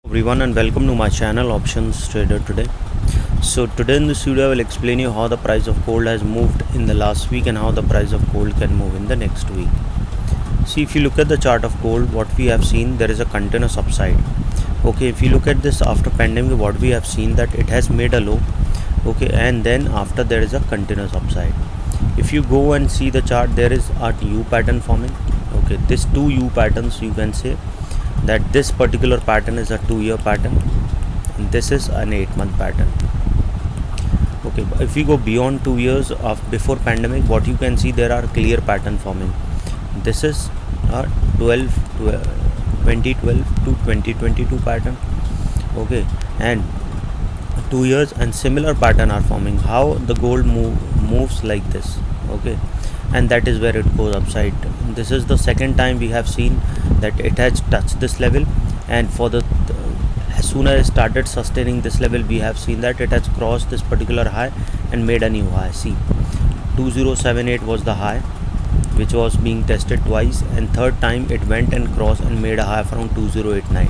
Everyone and welcome to my channel Options Trader today. So today in this video I will explain you how the price of gold has moved in the last week and how the price of gold can move in the next week. See, if you look at the chart of gold, what we have seen, there is a continuous upside. Okay, if you look at this after pandemic, what we have seen that it has made a low. Okay, and then after there is a continuous upside. If you go and see the chart, there is a U pattern forming. Okay, this two U patterns, you can say that this particular pattern is a 2-year pattern and this is an 8-month pattern. Okay, if we go beyond 2 years of before pandemic, what you can see, there are clear pattern forming. This is a 2012 to 2022 pattern. Okay, and 2 years and similar pattern are forming. How the gold moves like this. Okay, and that is where it goes upside. This is the second time we have seen that it has touched this level, and for the as soon as it started sustaining this level, we have seen that it has crossed this particular high and made a new high. See, 2078 was the high which was being tested twice, and third time it went and crossed and made a high from 2089.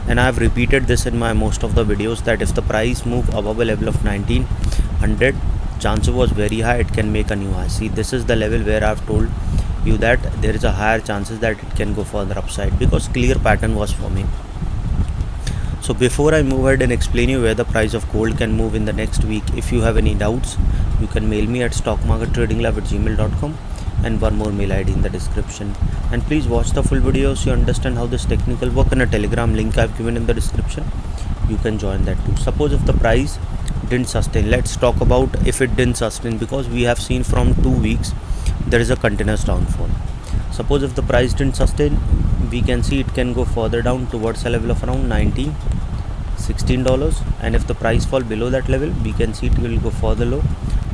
And I have repeated this in my most of the videos that if the price move above a level of 1900, chance was very high it can make a new high. See, this is the level where I have told you that there is a higher chances that it can go further upside because clear pattern was forming. So before I move ahead and explain you where the price of gold can move in the next week, if you have any doubts, you can mail me at stockmarkettradinglab@gmail.com, and one more mail ID in the description. And please watch the full video so you understand how this technical work, and a telegram link I've given in the description. You can join that too. Suppose if the price didn't sustain, let's talk about if it didn't sustain, because we have seen from 2 weeks there is a continuous downfall. Suppose if the price didn't sustain, we can see it can go further down towards a level of around $16, and if the price fall below that level, we can see it will go further low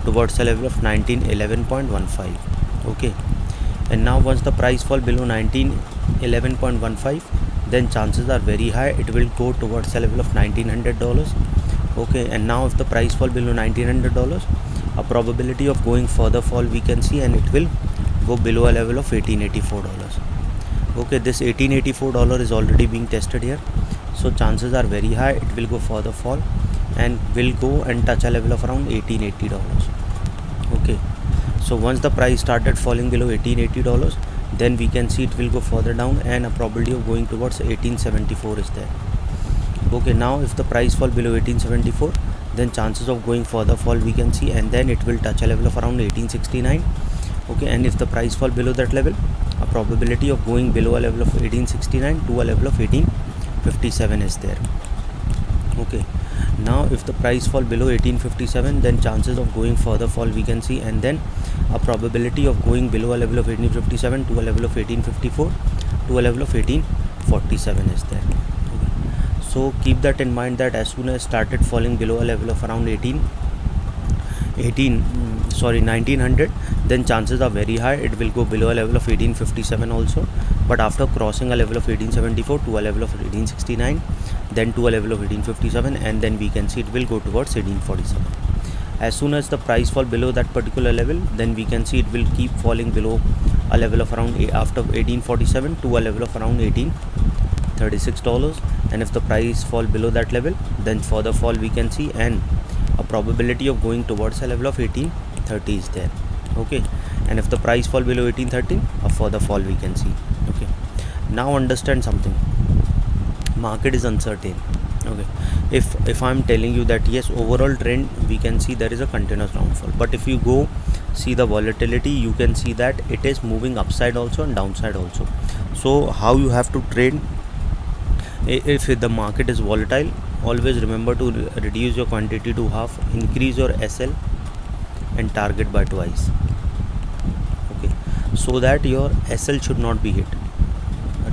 towards a level of 1911.15. okay, and now once the price fall below 1911.15, then chances are very high it will go towards a level of $1900. okay, and now if the price fall below $1900, a probability of going further fall we can see, and it will go below a level of $1884. okay, this $1884 is already being tested here, so chances are very high it will go further fall and will go and touch a level of around $1880. okay, so once the price started falling below $1880, then we can see it will go further down and a probability of going towards 1874 is there. okay, now if the price fall below 1874, then chances of going further fall we can see, and then it will touch a level of around 1869. okay, and if the price fall below that level, a probability of going below a level of 1869 to a level of 1857 is there. okay, now if the price fall below 1857, then chances of going further fall we can see, and then a probability of going below a level of 1857 to a level of 1854 to a level of 1847 is there. okay. So keep that in mind that as soon as started falling below a level of around 1900, then chances are very high it will go below a level of 1857 also, but after crossing a level of 1874 to a level of 1869, then to a level of 1857, and then we can see it will go towards 1847. As soon as the price fall below that particular level, then we can see it will keep falling below a level of around after 1847 to a level of around $1836, and if the price fall below that level, then further fall we can see, and a probability of going towards a level of 1830 is there. okay, and if the price fall below 1813, a further fall we can see. okay, now understand something, market is uncertain. okay, if I'm telling you that yes, overall trend we can see there is a continuous downfall, but if you go see the volatility, you can see that it is moving upside also and downside also. So how you have to trade if the market is volatile, always remember to reduce your quantity to half, increase your SL and target by twice. okay, so that your SL should not be hit,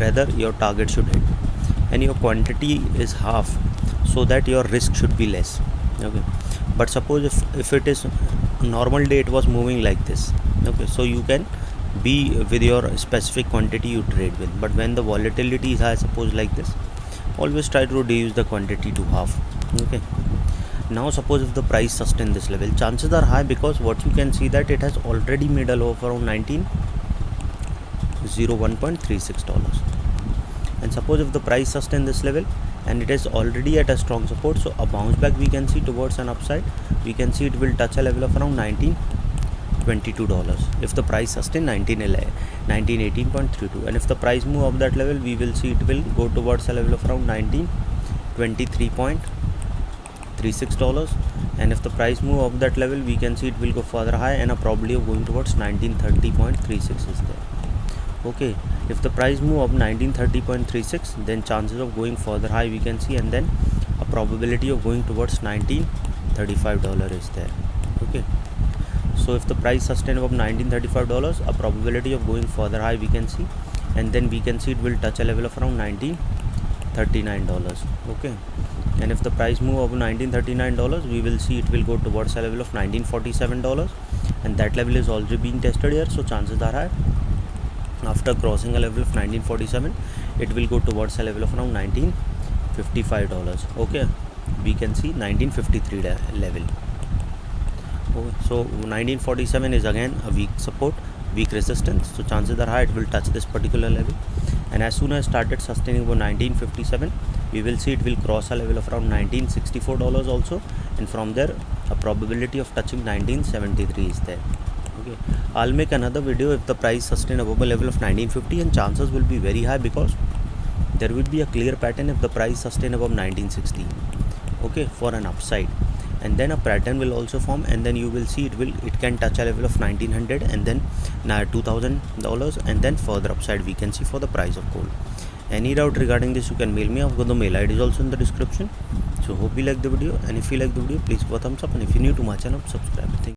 rather your target should hit, and your quantity is half so that your risk should be less. okay, but suppose if it is normal day, it was moving like this. okay, so you can be with your specific quantity you trade with, but when the volatility is high, suppose like this, always try to reduce the quantity to half. okay, now suppose if the price sustain this level, chances are high, because what you can see that it has already made a low of around $1901.36, and suppose if the price sustain this level and it is already at a strong support, so a bounce back we can see towards an upside. We can see it will touch a level of around $19.22 if the price sustain 1918.32, and if the price move up that level, we will see it will go towards a level of around $1923.36, and if the price move up that level, we can see it will go further high and a probability of going towards 1930.36 is there. Okay, if the price move up 1930.36, then chances of going further high we can see, and then a probability of going towards $1935 is there. Okay, so if the price sustain above $1935, a probability of going further high we can see, and then we can see it will touch a level of around $1939. Okay, and if the price move above $1939, we will see it will go towards a level of $1947, and that level is already being tested here, so chances are high after crossing a level of 1947 it will go towards a level of around $1955. Okay, we can see 1953 level. So 1947 is again a weak support, weak resistance, so chances are high it will touch this particular level, and as soon as started sustaining about 1957, we will see it will cross a level of around $1964 also, and from there a probability of touching 1973 is there. Okay, I'll make another video if the price sustain above a level of 1950, and chances will be very high because there will be a clear pattern if the price sustain above 1960. Okay, for an upside, and then a pattern will also form, and then you will see it can touch a level of $1900 and then $2000, and then further upside we can see for the price of gold. Any doubt regarding this, you can mail me. I've got the mail ID is also in the description. So hope you like the video, and if you like the video, please give a thumbs up, and if you're new to my channel, subscribe. Thank you.